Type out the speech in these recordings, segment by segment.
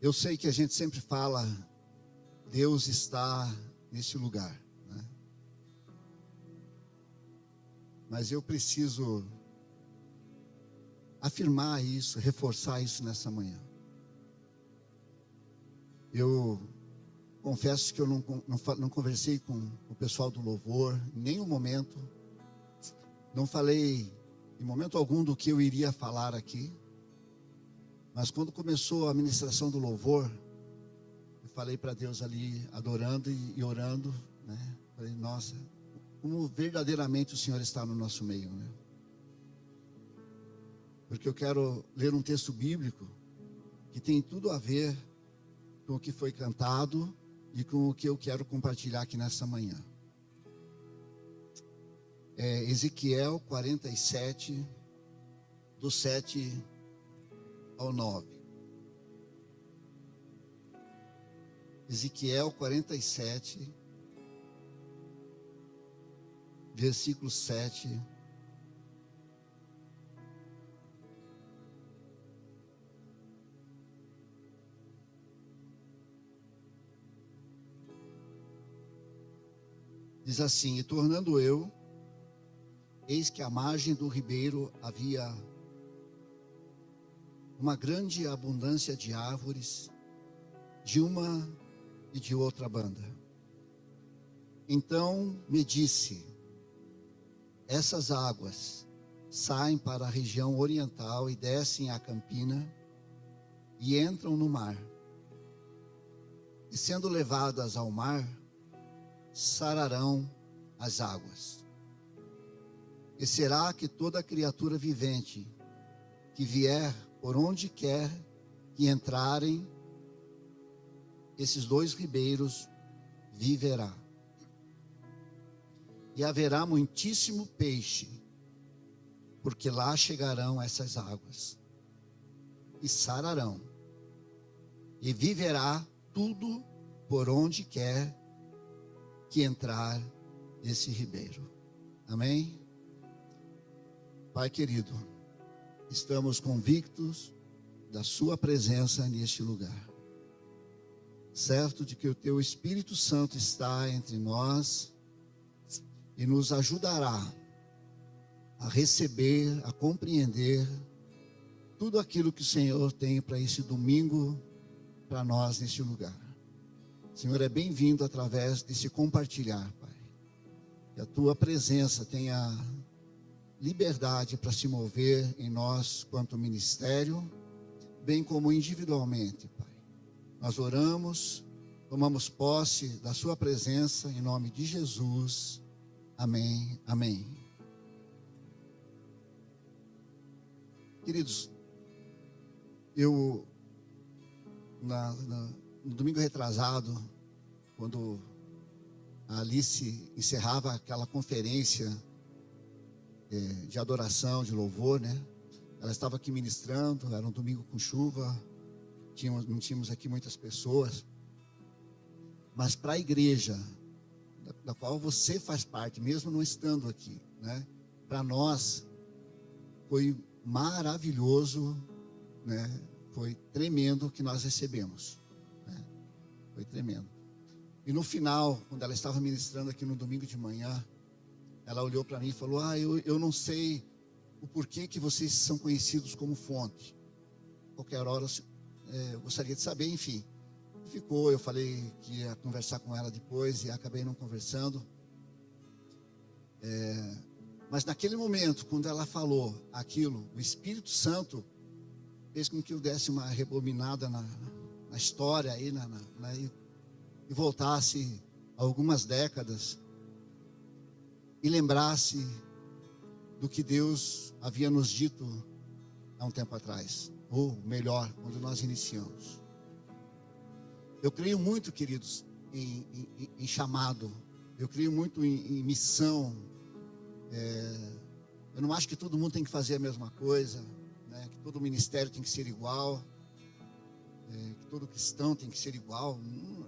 Eu sei que a gente sempre fala, Deus está nesse lugar, né? Mas eu preciso afirmar isso, reforçar isso nessa manhã. Eu confesso que eu não conversei com o pessoal do louvor, em nenhum momento. Não falei em momento algum do que eu iria falar aqui. Mas quando começou a ministração do louvor, eu falei para Deus ali, adorando e orando, né? Falei, nossa, como verdadeiramente o Senhor está no nosso meio, né? Porque eu quero ler um texto bíblico que tem tudo a ver com o que foi cantado e com o que eu quero compartilhar aqui nessa manhã. É Ezequiel 47, do 7 ao 9. Ezequiel 47, versículo 7. Diz assim: e tornando eu, eis que à margem do ribeiro havia uma grande abundância de árvores, de uma e de outra banda. Então me disse: essas águas saem para a região oriental e descem a campina e entram no mar. E sendo levadas ao mar, sararão as águas. E será que toda criatura vivente que vier por onde quer que entrarem esses dois ribeiros viverá. E haverá muitíssimo peixe, porque lá chegarão essas águas e sararão, e viverá tudo por onde quer que entrar esse ribeiro. Amém? Pai querido, estamos convictos da sua presença neste lugar, certo de que o teu Espírito Santo está entre nós e nos ajudará a receber, a compreender tudo aquilo que o Senhor tem para esse domingo, para nós neste lugar. O Senhor é bem-vindo através desse compartilhar, Pai. Que a tua presença tenha liberdade para se mover em nós quanto ministério, bem como individualmente, Pai. Nós oramos, tomamos posse da sua presença em nome de Jesus. Amém, amém. Queridos, eu no domingo retrasado, quando a Alice encerrava aquela conferência de adoração, de louvor, né? Ela estava aqui ministrando, era um domingo com chuva, não tínhamos aqui muitas pessoas, mas para a igreja, da qual você faz parte, mesmo não estando aqui, né? Para nós, foi maravilhoso, né? Foi tremendo o que nós recebemos, né? Foi tremendo. E no final, quando ela estava ministrando aqui no domingo de manhã, ela olhou para mim e falou: eu não sei o porquê que vocês são conhecidos como Fonte. Qualquer hora eu gostaria de saber, enfim. Ficou, eu falei que ia conversar com ela depois e acabei não conversando. Mas naquele momento, quando ela falou aquilo, o Espírito Santo fez com que eu desse uma rebobinada na história aí, e voltasse algumas décadas e lembrasse do que Deus havia nos dito há um tempo atrás, ou melhor, quando nós iniciamos. Eu creio muito, queridos, em chamado. Eu creio muito em missão. Eu não acho que todo mundo tem que fazer a mesma coisa, né? Que todo ministério tem que ser igual, que todo cristão tem que ser igual.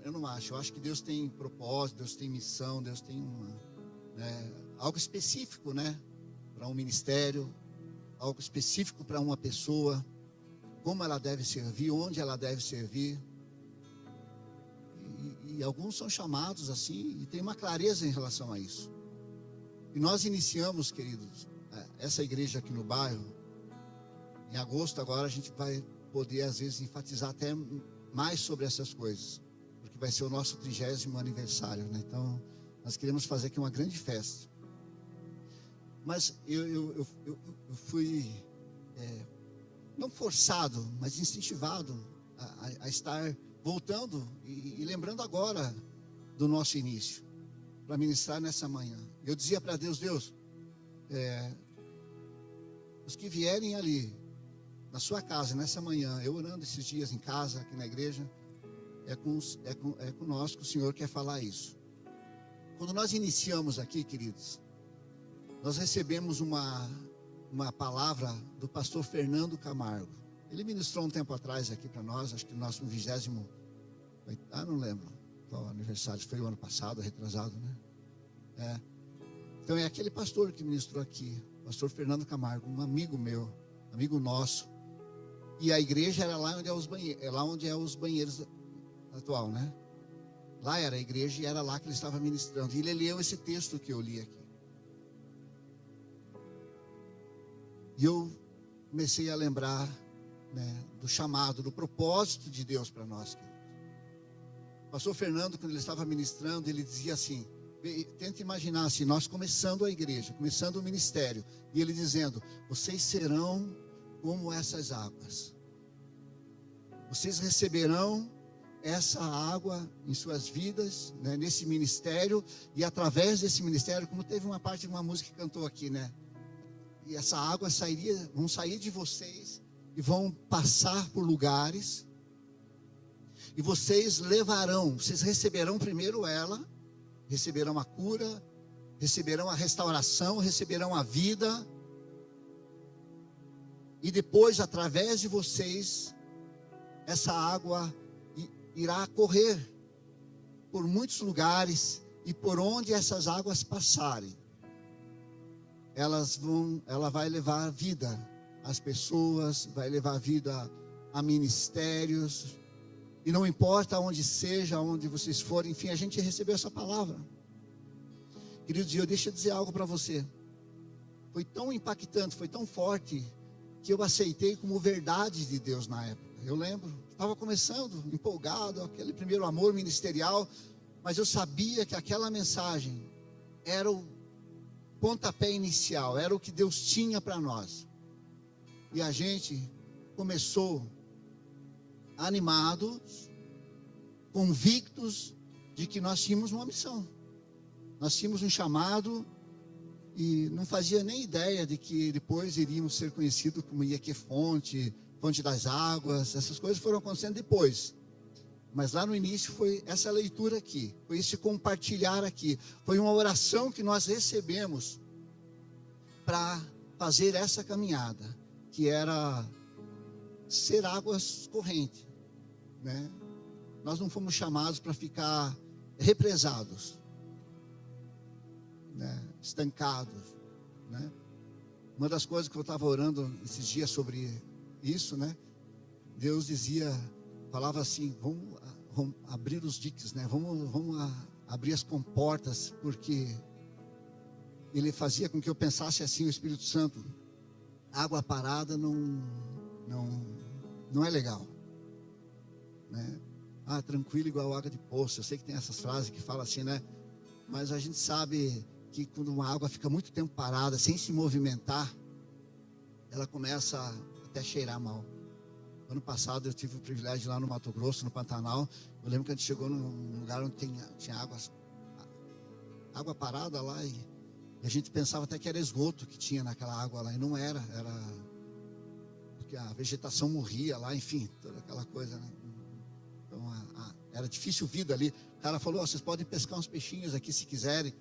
Eu não acho. Eu acho que Deus tem propósito, Deus tem missão, Deus tem algo específico, né? Para um ministério, algo específico para uma pessoa. como ela deve servir, onde ela deve servir. E alguns são chamados assim, e tem uma clareza em relação a isso. E nós iniciamos, queridos, essa igreja aqui no bairro. Em agosto agora a gente vai poder às vezes enfatizar até mais sobre essas coisas, porque vai ser o nosso 30º aniversário, né? Então nós queremos fazer aqui uma grande festa. Mas eu fui não forçado, mas incentivado a estar voltando e lembrando agora do nosso início, para ministrar nessa manhã. Eu dizia para Deus: Deus, os que vierem ali na sua casa nessa manhã, eu orando esses dias em casa, aqui na igreja, é conosco que o Senhor quer falar isso. Quando nós iniciamos aqui, queridos, nós recebemos uma palavra do pastor Fernando Camargo. Ele ministrou um tempo atrás aqui para nós, acho que no nosso 20º, não lembro qual aniversário, foi o ano passado, retrasado, né? Então é aquele pastor que ministrou aqui, pastor Fernando Camargo, um amigo meu, amigo nosso. E a igreja era lá onde é os banheiros atual, né? Lá era a igreja e era lá que ele estava ministrando. E ele leu esse texto que eu li aqui. E eu comecei a lembrar, né, do chamado, do propósito de Deus para nós, queridos. O pastor Fernando, quando ele estava ministrando, ele dizia assim, tenta imaginar assim, nós começando a igreja, começando o ministério, e ele dizendo: vocês serão como essas águas. Vocês receberão essa água em suas vidas, né, nesse ministério, e através desse ministério, como teve uma parte de uma música que cantou aqui, né? E essa água vão sair de vocês e vão passar por lugares, e vocês receberão primeiro ela, receberão a cura, receberão a restauração, receberão a vida, e depois, através de vocês, essa água irá correr por muitos lugares, e por onde essas águas passarem, ela vai levar vida às pessoas, vai levar vida a ministérios, e não importa onde seja, onde vocês forem, enfim, a gente recebeu essa palavra. Queridos, deixa eu dizer algo para você. Foi tão impactante, foi tão forte, que eu aceitei como verdade de Deus na época. Eu lembro, estava começando, empolgado, aquele primeiro amor ministerial, mas eu sabia que aquela mensagem era o pontapé inicial, era o que Deus tinha para nós. E a gente começou animados, convictos de que nós tínhamos uma missão, nós tínhamos um chamado, e não fazia nem ideia de que depois iríamos ser conhecidos como IEQ Fonte das Águas. Essas coisas foram acontecendo depois, mas lá no início foi essa leitura aqui, foi esse compartilhar aqui, foi uma oração que nós recebemos para fazer essa caminhada, que era ser águas correntes, né? Nós não fomos chamados para ficar represados, né? Estancados, né? Uma das coisas que eu estava orando esses dias sobre isso, né? Deus falava assim: vamos abrir os diques, né? Vamos abrir as comportas, porque Ele fazia com que eu pensasse assim, o Espírito Santo: água parada não é legal, né? Tranquilo igual água de poço. Eu sei que tem essas frases que falam assim, né? Mas a gente sabe que quando uma água fica muito tempo parada, sem se movimentar, ela começa até a cheirar mal. Ano passado eu tive o privilégio de ir lá no Mato Grosso, no Pantanal. Eu lembro que a gente chegou num lugar onde tinha água parada lá, e a gente pensava até que era esgoto que tinha naquela água lá, e não era porque a vegetação morria lá, enfim, toda aquela coisa, né? Então era difícil vida ali. O cara falou: vocês podem pescar uns peixinhos aqui se quiserem.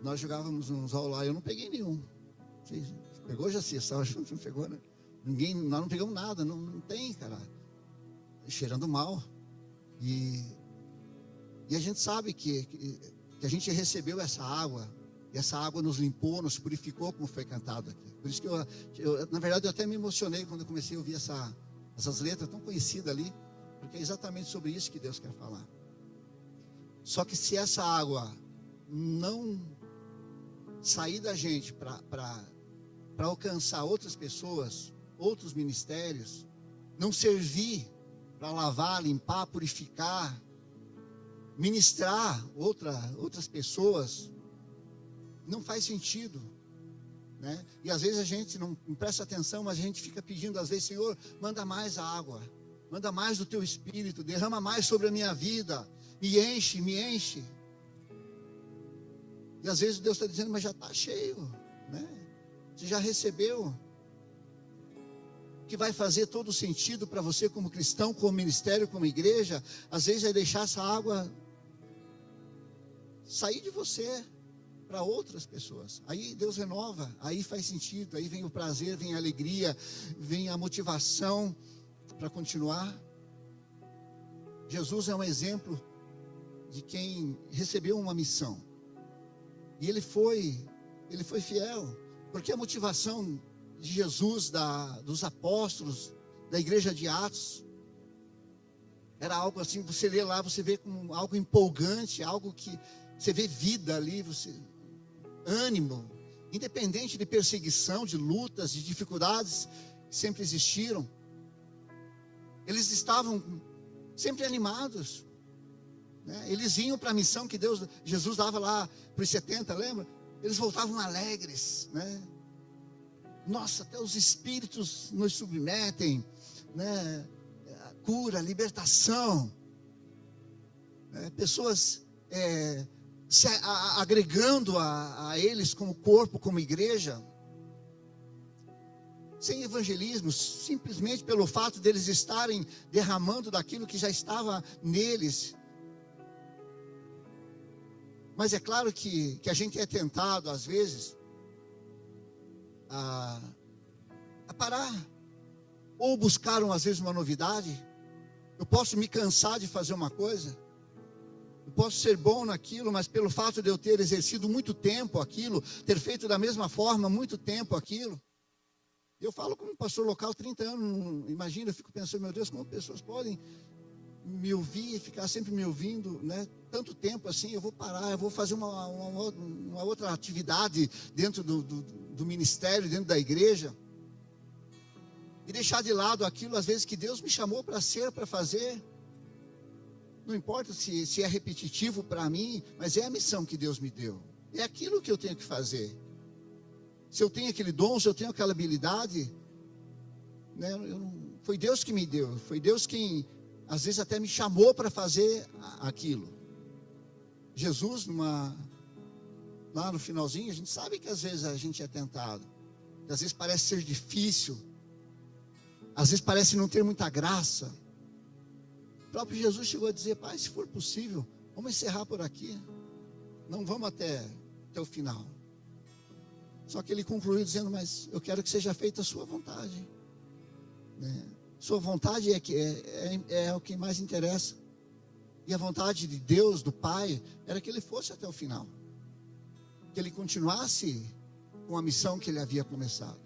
Nós jogávamos uns anzol lá, eu não peguei nenhum. Você pegou, já se estava junto, não pegou, né? Nós não pegamos nada, não tem, cara. Cheirando mal. E a gente sabe que a gente recebeu essa água, e essa água nos limpou, nos purificou, como foi cantado aqui. Por isso que eu na verdade, eu até me emocionei quando eu comecei a ouvir Essas letras tão conhecidas ali, porque é exatamente sobre isso que Deus quer falar. Só que se essa água não sair da gente para alcançar outras pessoas, outros ministérios, não servir para lavar, limpar, purificar, ministrar outras pessoas, não faz sentido, né? E às vezes a gente não presta atenção, mas a gente fica pedindo às vezes: Senhor, manda mais água, manda mais do teu Espírito, derrama mais sobre a minha vida, me enche, me enche. E às vezes Deus está dizendo: mas já está cheio, né? Você já recebeu. O que vai fazer todo sentido para você como cristão, como ministério, como igreja, às vezes é deixar essa água sair de você para outras pessoas. Aí Deus renova, aí faz sentido, aí vem o prazer, vem a alegria, vem a motivação para continuar. Jesus é um exemplo de quem recebeu uma missão. E ele foi fiel, porque a motivação de Jesus, dos apóstolos, da igreja de Atos, era algo assim, você lê lá, você vê como algo empolgante, algo que você vê vida ali, ânimo, independente de perseguição, de lutas, de dificuldades que sempre existiram. Eles estavam sempre animados, né? Eles iam para a missão que Jesus dava lá para os 70, lembra? Eles voltavam alegres, né? Nossa, até os espíritos nos submetem, né? A cura, a libertação, né? Pessoas se agregando a eles como corpo, como igreja, sem evangelismo, simplesmente pelo fato deles estarem derramando daquilo que já estava neles. Mas é claro que a gente é tentado às vezes a parar, ou buscar às vezes uma novidade. Eu posso me cansar de fazer uma coisa, eu posso ser bom naquilo, mas pelo fato de eu ter exercido muito tempo aquilo, ter feito da mesma forma muito tempo aquilo, eu falo como pastor local 30 anos, imagina, eu fico pensando: meu Deus, como pessoas podem me ouvir e ficar sempre me ouvindo, né? Tanto tempo assim. Eu vou parar, eu vou fazer uma outra atividade dentro do ministério, dentro da igreja, e deixar de lado aquilo às vezes que Deus me chamou para ser, para fazer. Não importa se é repetitivo para mim, mas é a missão que Deus me deu, é aquilo que eu tenho que fazer. Se eu tenho aquele dom, se eu tenho aquela habilidade, né? Foi Deus que me deu, foi Deus quem às vezes até me chamou para fazer aquilo. Jesus, lá no finalzinho, a gente sabe que às vezes a gente é tentado, que às vezes parece ser difícil, às vezes parece não ter muita graça. O próprio Jesus chegou a dizer: Pai, se for possível, vamos encerrar por aqui, não vamos até o final. Só que ele concluiu dizendo: mas eu quero que seja feita a sua vontade, né? Sua vontade é o que mais interessa. E a vontade de Deus, do Pai, era que ele fosse até o final, que ele continuasse com a missão que ele havia começado.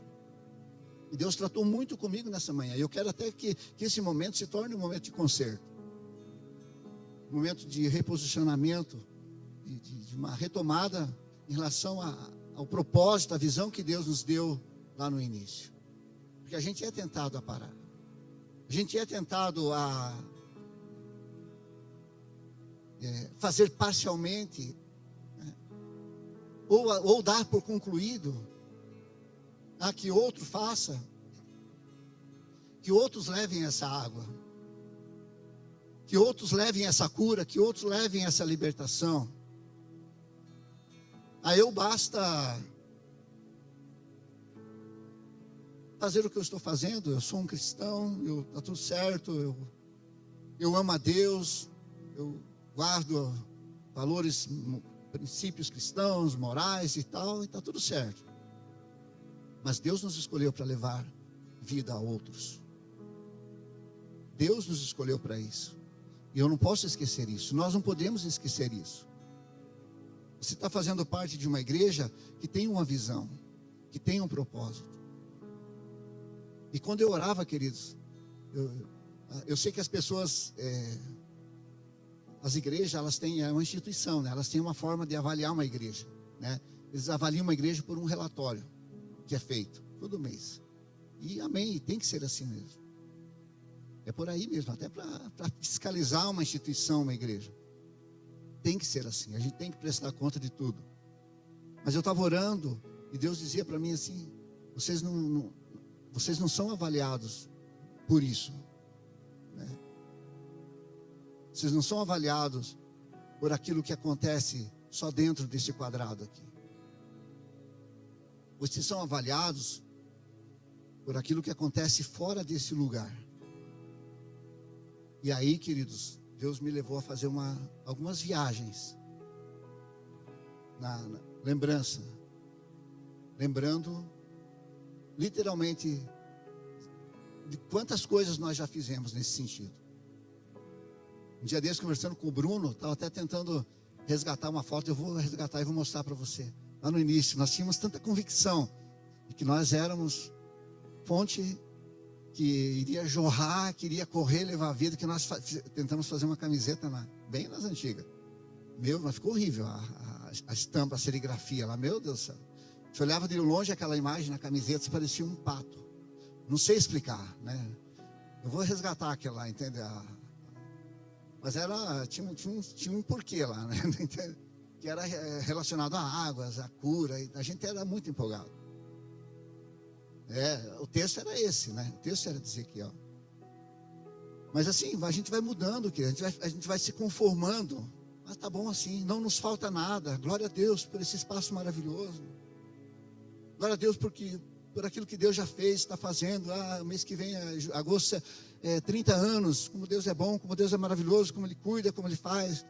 E Deus tratou muito comigo nessa manhã. E eu quero até que esse momento se torne um momento de conserto, um momento de reposicionamento, de uma retomada em relação ao propósito, à visão que Deus nos deu lá no início. Porque a gente é tentado a parar, a gente é tentado a fazer parcialmente, né? ou dar por concluído, que outro faça, que outros levem essa água, que outros levem essa cura, que outros levem essa libertação. A eu basta fazer o que eu estou fazendo. Eu sou um cristão, está tudo certo, eu amo a Deus, eu guardo valores, princípios cristãos, morais e tal, e está tudo certo. Mas Deus nos escolheu para levar vida a outros. Deus nos escolheu para isso. E eu não posso esquecer isso. Nós não podemos esquecer isso. Você está fazendo parte de uma igreja que tem uma visão, que tem um propósito. E quando eu orava, queridos, eu sei que as pessoas, as igrejas, elas têm uma instituição, né? Elas têm uma forma de avaliar uma igreja, né? Eles avaliam uma igreja por um relatório que é feito todo mês. E amém, tem que ser assim mesmo. É por aí mesmo, até para fiscalizar uma instituição, uma igreja. Tem que ser assim, a gente tem que prestar conta de tudo. Mas eu estava orando e Deus dizia para mim assim: vocês não são avaliados por isso, né? Vocês não são avaliados por aquilo que acontece só dentro desse quadrado aqui. Vocês são avaliados por aquilo que acontece fora desse lugar. E aí, queridos, Deus me levou a fazer algumas viagens na lembrança, lembrando literalmente de quantas coisas nós já fizemos nesse sentido. Um dia desse, conversando com o Bruno, estava até tentando resgatar uma foto. Eu vou resgatar e vou mostrar para você. Lá no início, nós tínhamos tanta convicção de que nós éramos fonte que iria jorrar, que iria correr, levar a vida, que nós tentamos fazer uma camiseta bem nas antigas. Mas ficou horrível a estampa, a serigrafia lá, meu Deus do céu. Você olhava de longe aquela imagem na camiseta, parecia um pato. Não sei explicar, né? Eu vou resgatar aquela lá, entende? Mas tinha um porquê lá, né? Que era relacionado a águas, a cura, e a gente era muito empolgado. O texto era esse, né? O texto era dizer aqui, ó. Mas assim, a gente vai mudando, querido. A gente vai se conformando. Mas tá bom assim, não nos falta nada. Glória a Deus por esse espaço maravilhoso. Glória a Deus por aquilo que Deus já fez, está fazendo. Mês que vem, agosto, 30 anos. Como Deus é bom, como Deus é maravilhoso, como Ele cuida, como Ele faz.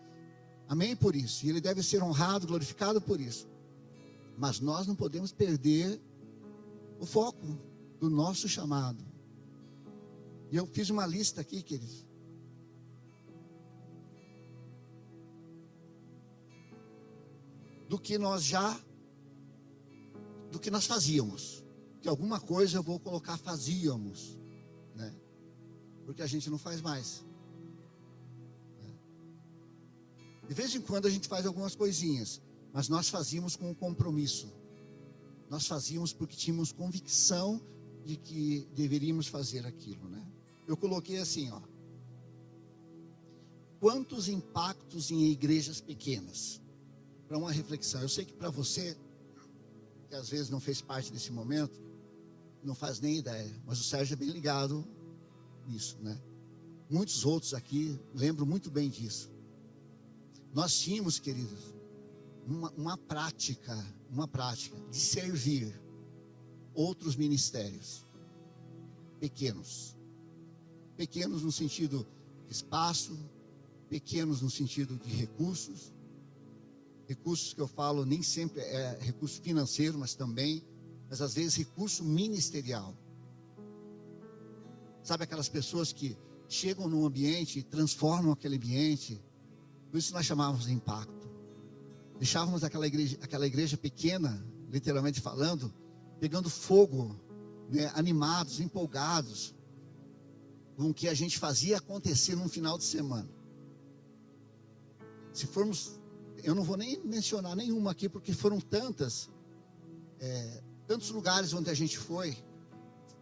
Amém por isso. E Ele deve ser honrado, glorificado por isso. Mas nós não podemos perder o foco do nosso chamado. E eu fiz uma lista aqui, queridos. Do que nós fazíamos. Que alguma coisa eu vou colocar fazíamos, né? Porque a gente não faz mais, né? De vez em quando a gente faz algumas coisinhas, mas nós fazíamos com um compromisso. Nós fazíamos porque tínhamos convicção de que deveríamos fazer aquilo, né? Eu coloquei assim, ó. Quantos impactos em igrejas pequenas? Para uma reflexão. Eu sei que para você, que às vezes não fez parte desse momento, não faz nem ideia. Mas o Sérgio é bem ligado nisso, né? Muitos outros aqui lembram muito bem disso. Nós tínhamos, queridos, uma prática de servir outros ministérios pequenos no sentido de espaço, pequenos no sentido de recursos que eu falo nem sempre é recurso financeiro, mas às vezes recurso ministerial. Sabe aquelas pessoas que chegam num ambiente e transformam aquele ambiente? Por isso nós chamávamos de impacto. Deixávamos aquela igreja pequena, literalmente falando, pegando fogo, né, animados, empolgados, com o que a gente fazia acontecer num final de semana. Se formos, eu não vou nem mencionar nenhuma aqui, porque foram tantos lugares onde a gente foi,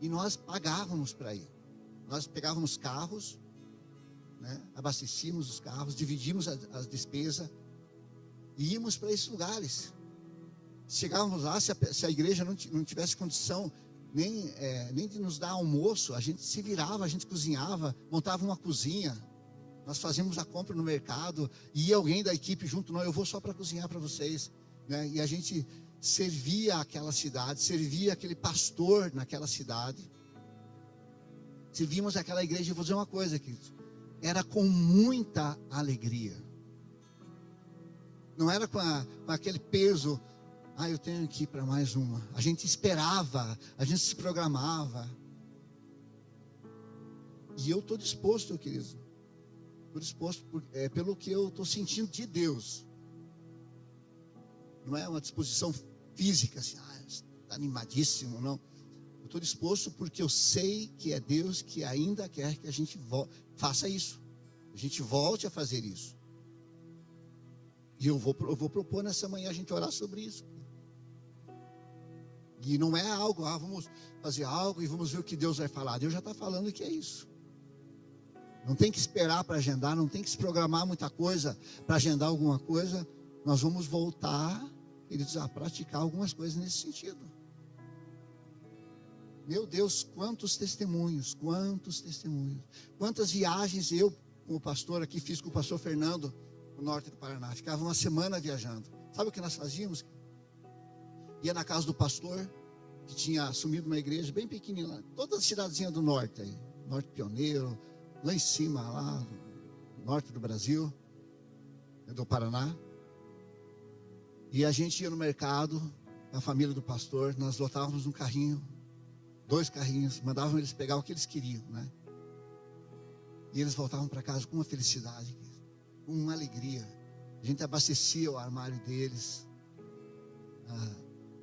e nós pagávamos para ir. Nós pegávamos carros, né, abastecíamos os carros, dividimos as despesas, e íamos para esses lugares. Chegávamos lá, se a igreja não tivesse condição nem de nos dar almoço, a gente se virava, a gente cozinhava, montava uma cozinha. Nós fazíamos a compra no mercado, e ia alguém da equipe junto, não, eu vou só para cozinhar para vocês, né? E a gente servia aquela cidade, servia aquele pastor naquela cidade, servíamos aquela igreja. E vou dizer uma coisa, querido, era com muita alegria. Não era com aquele peso, eu tenho que ir para mais uma. A gente esperava, a gente se programava. E eu estou disposto, querido. Estou disposto pelo que eu estou sentindo de Deus. Não é uma disposição física, assim, está animadíssimo, não. Eu estou disposto porque eu sei que é Deus que ainda quer que a gente faça isso. A gente volte a fazer isso. E eu vou propor nessa manhã a gente orar sobre isso. E não é algo, vamos fazer algo e vamos ver o que Deus vai falar. Deus já está falando que é isso. Não tem que esperar para agendar, não tem que se programar muita coisa para agendar alguma coisa. Nós vamos voltar, queridos, a praticar algumas coisas nesse sentido. Meu Deus, quantos testemunhos, quantas viagens eu, como pastor aqui, fiz com o pastor Fernando, no norte do Paraná. Ficava uma semana viajando. Sabe o que nós fazíamos? Ia na casa do pastor, que tinha assumido uma igreja bem pequenina, toda a cidadezinha do norte aí, Norte Pioneiro, lá em cima, lá no norte do Brasil, do Paraná. E a gente ia no mercado, a família do pastor, nós lotávamos um carrinho, 2 carrinhos, mandavam eles pegar o que eles queriam, né? E eles voltavam para casa com uma felicidade, com uma alegria. A gente abastecia o armário deles,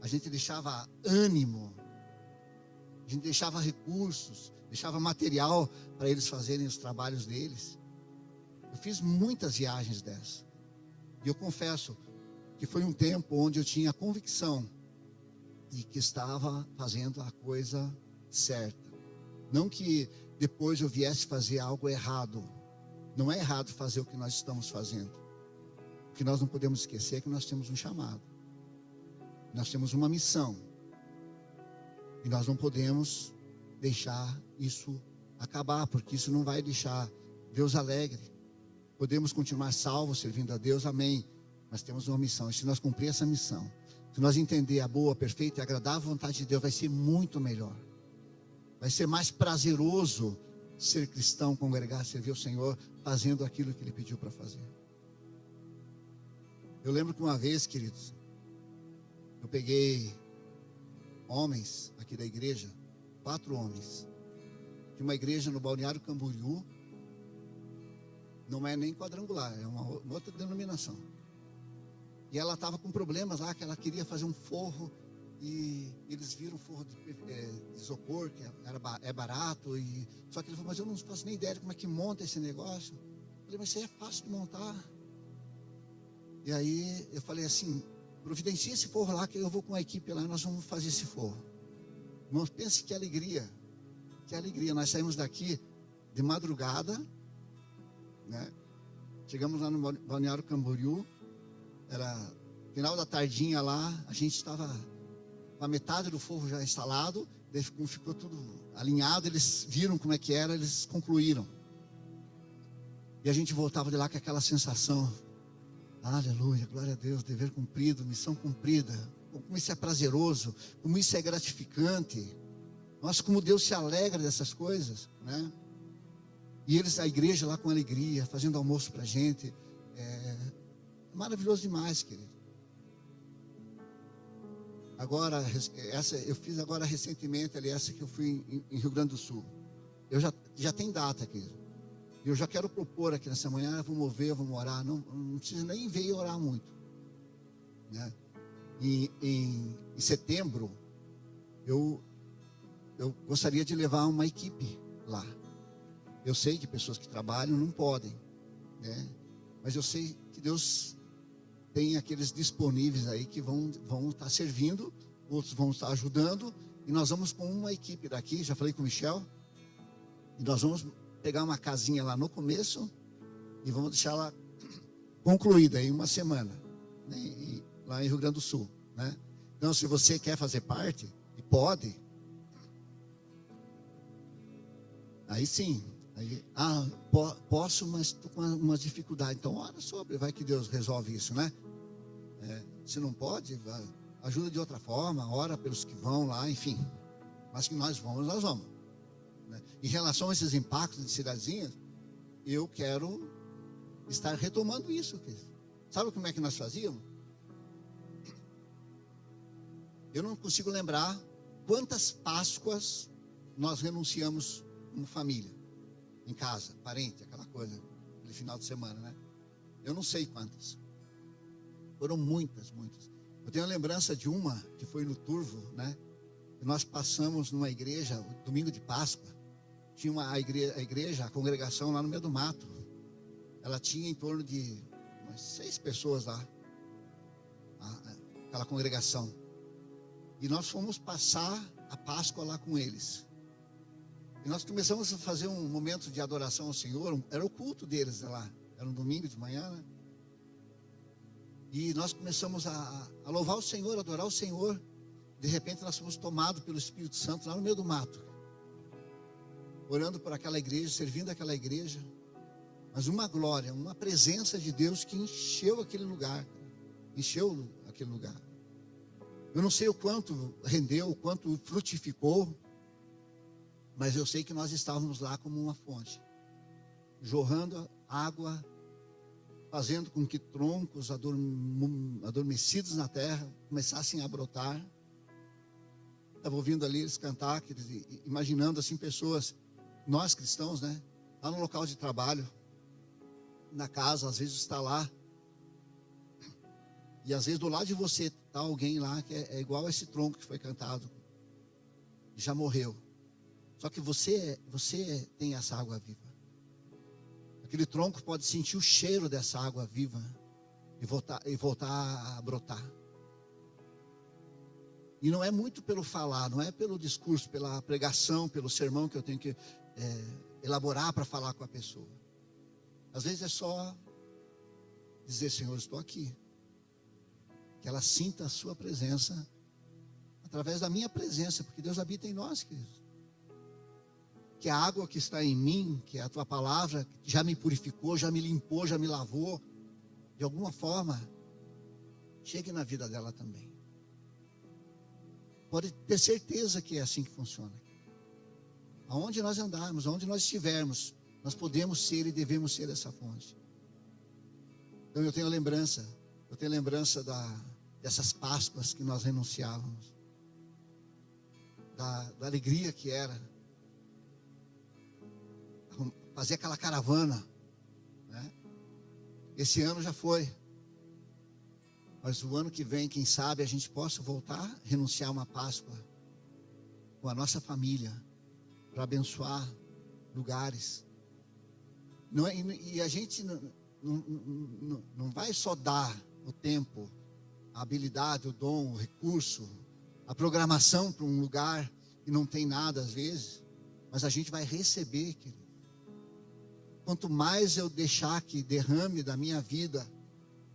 a gente deixava ânimo, a gente deixava recursos, deixava material para eles fazerem os trabalhos deles. Eu fiz muitas viagens dessas. E eu confesso que foi um tempo onde eu tinha a convicção de que estava fazendo a coisa certa. Não que depois eu viesse fazer algo errado. Não é errado fazer o que nós estamos fazendo. O que nós não podemos esquecer é que nós temos um chamado. Nós temos uma missão. E nós não podemos deixar isso acabar, porque isso não vai deixar Deus alegre. Podemos continuar salvos, servindo a Deus, amém. Mas temos uma missão, e se nós cumprir essa missão, se nós entender a boa, perfeita e agradável vontade de Deus, vai ser muito melhor. Vai ser mais prazeroso ser cristão, congregar, servir o Senhor, fazendo aquilo que Ele pediu para fazer. Eu lembro que uma vez, queridos, eu peguei homens aqui da igreja, 4 homens, de uma igreja no Balneário Camboriú. Não é nem quadrangular, é uma outra denominação. E ela estava com problemas lá, que ela queria fazer um forro, e eles viram forro de isopor, que é barato, só que ele falou, mas eu não faço nem ideia de como é que monta esse negócio. Eu falei, mas isso aí é fácil de montar. E aí eu falei assim, providencia esse forro lá, que eu vou com a equipe lá, nós vamos fazer esse forro. Irmãos, pense que alegria, nós saímos daqui de madrugada, né? Chegamos lá no Balneário Camboriú, era final da tardinha lá, a gente estava com a metade do forro já instalado, daí ficou tudo alinhado, eles viram como é que era, eles concluíram. E a gente voltava de lá com aquela sensação, aleluia, glória a Deus, dever cumprido, missão cumprida. Como isso é prazeroso, como isso é gratificante. Nossa, como Deus se alegra dessas coisas, né? E eles, a igreja lá com alegria, fazendo almoço para a gente. É maravilhoso demais, querido. Agora, eu fiz agora recentemente, ali, essa que eu fui em Rio Grande do Sul. Eu já tem data, querido. Eu já quero propor aqui nessa manhã, vamos ver, vamos orar. Não precisa nem ver e orar muito, né? Em setembro, eu gostaria de levar uma equipe lá. Eu sei que pessoas que trabalham não podem, né? Mas eu sei que Deus tem aqueles disponíveis aí que vão estar servindo, outros vão estar ajudando, e nós vamos com uma equipe daqui, já falei com o Michel, e nós vamos pegar uma casinha lá no começo e vamos deixá-la concluída em uma semana, né? Lá em Rio Grande do Sul, né? Então, se você quer fazer parte, e pode, aí sim, posso, mas estou com uma dificuldade. Então, ora sobre, vai que Deus resolve isso, né? Se não pode, ajuda de outra forma, ora pelos que vão lá, enfim. Mas que nós vamos, né? Em relação a esses impactos de cidadezinhas, eu quero estar retomando isso. Sabe como é que nós fazíamos? Eu não consigo lembrar quantas Páscoas nós renunciamos como família, em casa, parente, aquela coisa, aquele final de semana, né? Eu não sei quantas. Foram muitas. Eu tenho a lembrança de uma que foi no Turvo, né? nós passamos numa igreja, domingo de Páscoa, tinha a igreja, a congregação lá no meio do mato. Ela tinha em torno de umas 6 pessoas lá, aquela congregação. E nós fomos passar a Páscoa lá com eles. E nós começamos a fazer um momento de adoração ao Senhor. Era o culto deles lá, era um domingo de manhã, né? E nós começamos a louvar o Senhor, a adorar o Senhor. De repente nós fomos tomados pelo Espírito Santo lá no meio do mato, orando por aquela igreja, servindo aquela igreja. Mas uma glória, uma presença de Deus que encheu aquele lugar. Encheu aquele lugar. Eu não sei o quanto rendeu, o quanto frutificou, mas eu sei que nós estávamos lá como uma fonte, jorrando água, fazendo com que troncos adormecidos na terra começassem a brotar. Estava ouvindo ali eles cantar, imaginando assim pessoas, nós cristãos, né? Lá no local de trabalho, na casa, às vezes está lá. E às vezes do lado de você está alguém lá que é igual a esse tronco que foi cantado. Já morreu. Só que você tem essa água viva. Aquele tronco pode sentir o cheiro dessa água viva e voltar a brotar. E não é muito pelo falar, não é pelo discurso, pela pregação, pelo sermão que eu tenho que elaborar para falar com a pessoa. Às vezes é só dizer: Senhor, estou aqui. Que ela sinta a sua presença através da minha presença, porque Deus habita em nós, queridos. Que a água que está em mim, que é a tua palavra, já me purificou, já me limpou, já me lavou, de alguma forma, chegue na vida dela também. Pode ter certeza que é assim que funciona. Aonde nós andarmos, aonde nós estivermos, nós podemos ser e devemos ser essa fonte. Então eu tenho lembrança dessas Páscoas que nós renunciávamos, da alegria que era fazer aquela caravana, né? Esse ano já foi, mas o ano que vem, quem sabe a gente possa voltar a renunciar uma Páscoa com a nossa família, para abençoar lugares. Não é, e a gente não vai só dar o tempo, a habilidade, o dom, o recurso, a programação para um lugar que não tem nada às vezes, mas a gente vai receber, querido. Quanto mais eu deixar que derrame da minha vida,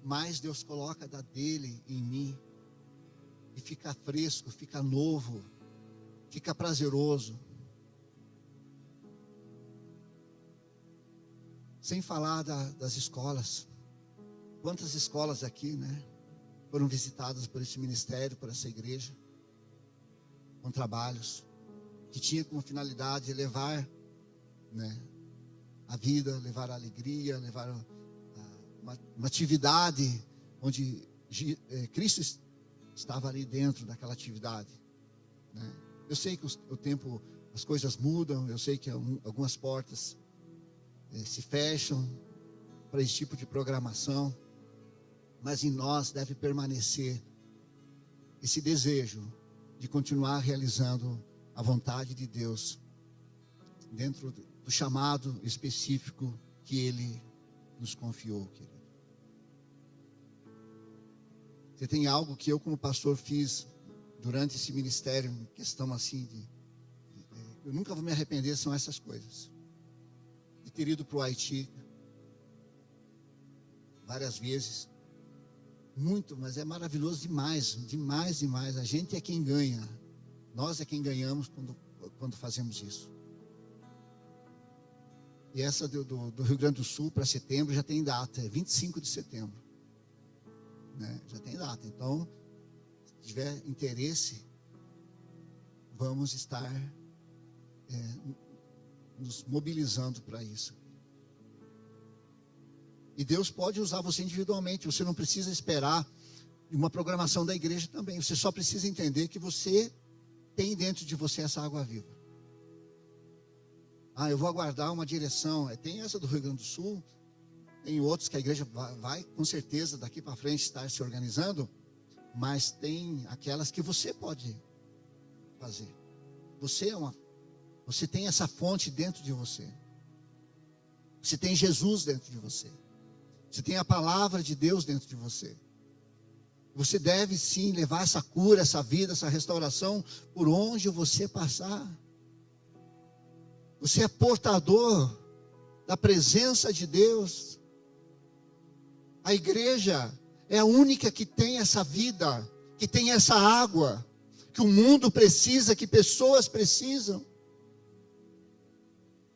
mais Deus coloca da dele em mim, e fica fresco, fica novo, fica prazeroso. Sem falar das escolas. Quantas escolas aqui, né, foram visitadas por esse ministério, por essa igreja, com trabalhos que tinha como finalidade levar, né, a vida, levar a alegria, levar uma atividade onde Cristo estava ali dentro daquela atividade, né? Eu sei que o tempo, as coisas mudam, eu sei que algumas portas se fecham para esse tipo de programação, mas em nós deve permanecer esse desejo de continuar realizando a vontade de Deus dentro do chamado específico que Ele nos confiou, querido. Você tem algo que eu como pastor fiz durante esse ministério, questão assim eu nunca vou me arrepender, são essas coisas. De ter ido para o Haiti várias vezes, muito, mas é maravilhoso demais, demais, demais. A gente é quem ganha, nós é quem ganhamos quando fazemos isso. E essa do Rio Grande do Sul para setembro já tem data, é 25 de setembro, né? Já tem data. Então, se tiver interesse, vamos estar nos mobilizando para isso. E Deus pode usar você individualmente. Você não precisa esperar uma programação da igreja também. Você só precisa entender que você tem dentro de você essa água viva. Eu vou aguardar uma direção. Tem essa do Rio Grande do Sul, tem outros que a igreja vai com certeza daqui para frente estar se organizando, mas tem aquelas que você pode fazer. Você tem essa fonte dentro de você. Você tem Jesus dentro de você. Você tem a palavra de Deus dentro de você. Você deve sim levar essa cura, essa vida, essa restauração por onde você passar. Você é portador da presença de Deus. A igreja é a única que tem essa vida, que tem essa água, que o mundo precisa, que pessoas precisam.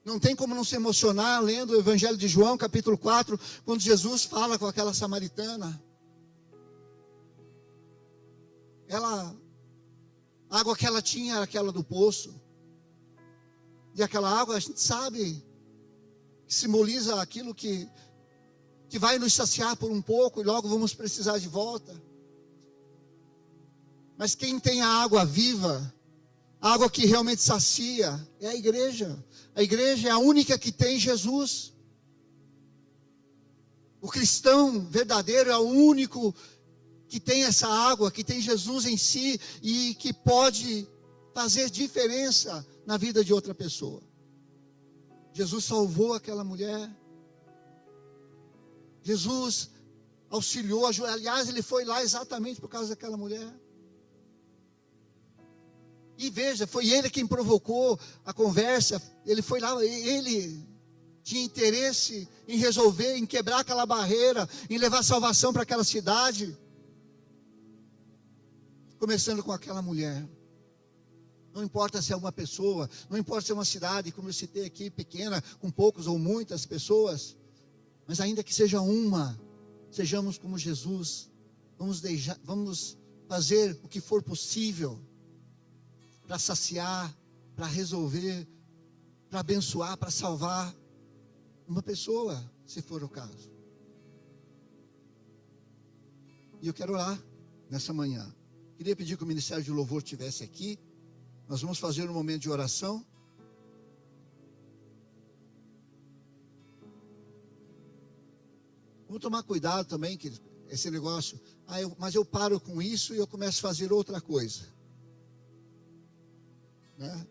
Não tem como não se emocionar lendo o Evangelho de João, capítulo 4, quando Jesus fala com aquela samaritana. A água que ela tinha era aquela do poço. E aquela água, a gente sabe, simboliza aquilo que vai nos saciar por um pouco e logo vamos precisar de volta. Mas quem tem a água viva, a água que realmente sacia, é a igreja. A igreja é a única que tem Jesus. O cristão verdadeiro é o único que tem essa água, que tem Jesus em si e que pode fazer diferença na vida de outra pessoa. Jesus salvou aquela mulher. Jesus auxiliou, aliás, ele foi lá exatamente por causa daquela mulher. E veja, foi ele quem provocou a conversa. Ele foi lá, ele tinha interesse em resolver, em quebrar aquela barreira, em levar salvação para aquela cidade. Começando com aquela mulher. Não importa se é uma pessoa, não importa se é uma cidade, como eu citei aqui, pequena, com poucos ou muitas pessoas, mas ainda que seja uma, sejamos como Jesus. Vamos fazer o que for possível para saciar, para resolver, para abençoar, para salvar uma pessoa, se for o caso. E eu quero orar nessa manhã. Queria pedir que o Ministério de Louvor estivesse aqui. Nós vamos fazer um momento de oração. Vamos tomar cuidado também, que esse negócio, mas eu paro com isso e eu começo a fazer outra coisa. Né?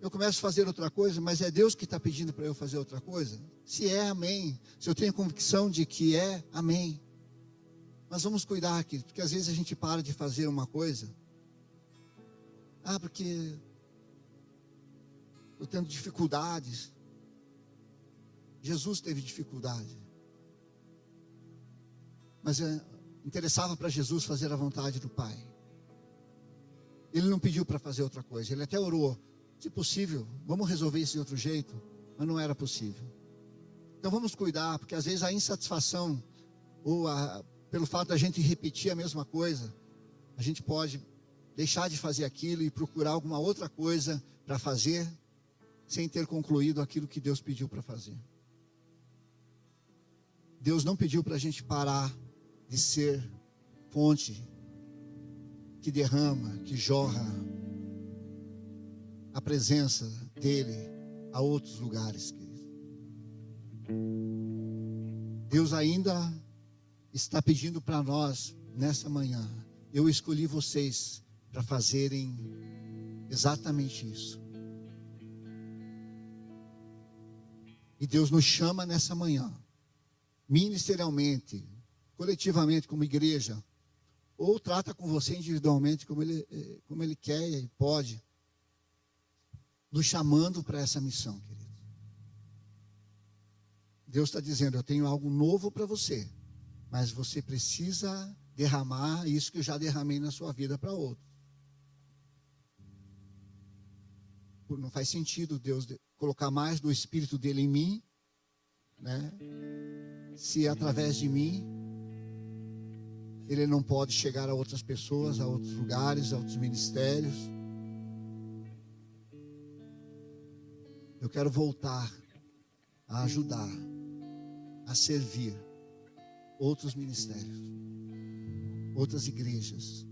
Eu começo a fazer outra coisa, mas é Deus que está pedindo para eu fazer outra coisa? Se é, amém. Se eu tenho convicção de que é, amém. Mas vamos cuidar aqui, porque às vezes a gente para de fazer uma coisa. Porque estou tendo dificuldades. Jesus teve dificuldade. Mas interessava para Jesus fazer a vontade do Pai. Ele não pediu para fazer outra coisa. Ele até orou, se possível, vamos resolver isso de outro jeito. Mas não era possível. Então vamos cuidar, porque às vezes a insatisfação, ou pelo fato da gente repetir a mesma coisa, a gente pode deixar de fazer aquilo e procurar alguma outra coisa para fazer, sem ter concluído aquilo que Deus pediu para fazer. Deus não pediu para a gente parar de ser fonte que derrama, que jorra a presença dele a outros lugares, querido. Deus ainda está pedindo para nós nessa manhã. Eu escolhi vocês para fazerem exatamente isso. E Deus nos chama nessa manhã, ministerialmente, coletivamente, como igreja, ou trata com você individualmente, como ele quer e pode, nos chamando para essa missão, querido. Deus está dizendo, eu tenho algo novo para você, mas você precisa derramar isso que eu já derramei na sua vida para outros. Não faz sentido Deus colocar mais do Espírito dele em mim, né? Se através de mim ele não pode chegar a outras pessoas, a outros lugares, a outros ministérios. Eu quero voltar a ajudar, a servir outros ministérios, outras igrejas.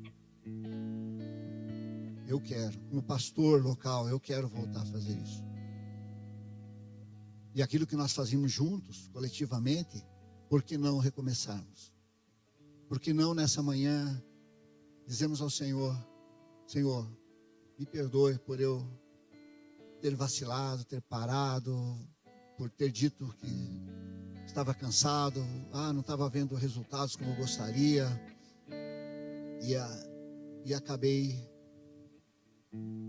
Eu quero, como pastor local, eu quero voltar a fazer isso. E aquilo que nós fazíamos juntos, coletivamente, por que não recomeçarmos? Por que não nessa manhã dizemos ao Senhor, Senhor, Me perdoe por eu ter vacilado, ter parado, por ter dito que estava cansado, não estava vendo resultados como eu gostaria, e acabei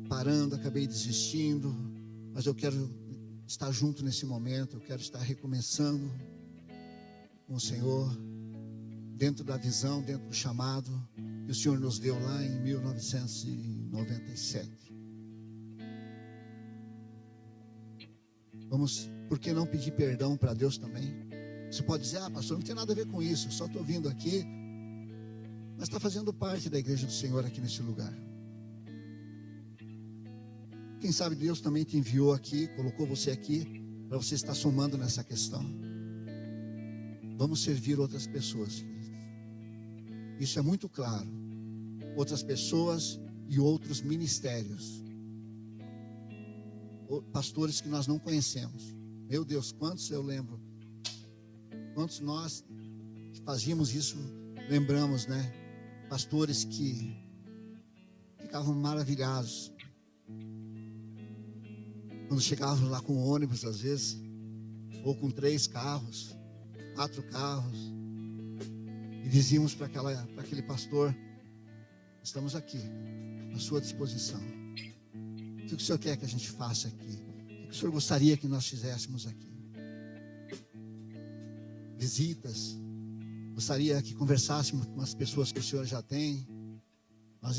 parando, acabei desistindo, mas eu quero estar junto nesse momento, eu quero estar recomeçando com o Senhor, dentro da visão, dentro do chamado que o Senhor nos deu lá em 1997. Por que não pedir perdão para Deus também? Você pode dizer, pastor, não tem nada a ver com isso, eu só estou vindo aqui, mas está fazendo parte da igreja do Senhor aqui nesse lugar. Quem sabe Deus também te enviou aqui, colocou você aqui, para você estar somando nessa questão. Vamos servir outras pessoas, queridos. Isso é muito claro. Outras pessoas e outros ministérios. Pastores que nós não conhecemos. Meu Deus, quantos eu lembro. Quantos nós que fazíamos isso, lembramos, né? Pastores que ficavam maravilhados quando chegávamos lá com ônibus, às vezes, ou com 3 carros, 4 carros, e dizíamos para aquele pastor: estamos aqui, à sua disposição. O que o Senhor quer que a gente faça aqui? O que o Senhor gostaria que nós fizéssemos aqui? Visitas, gostaria que conversássemos com as pessoas que o Senhor já tem. Nós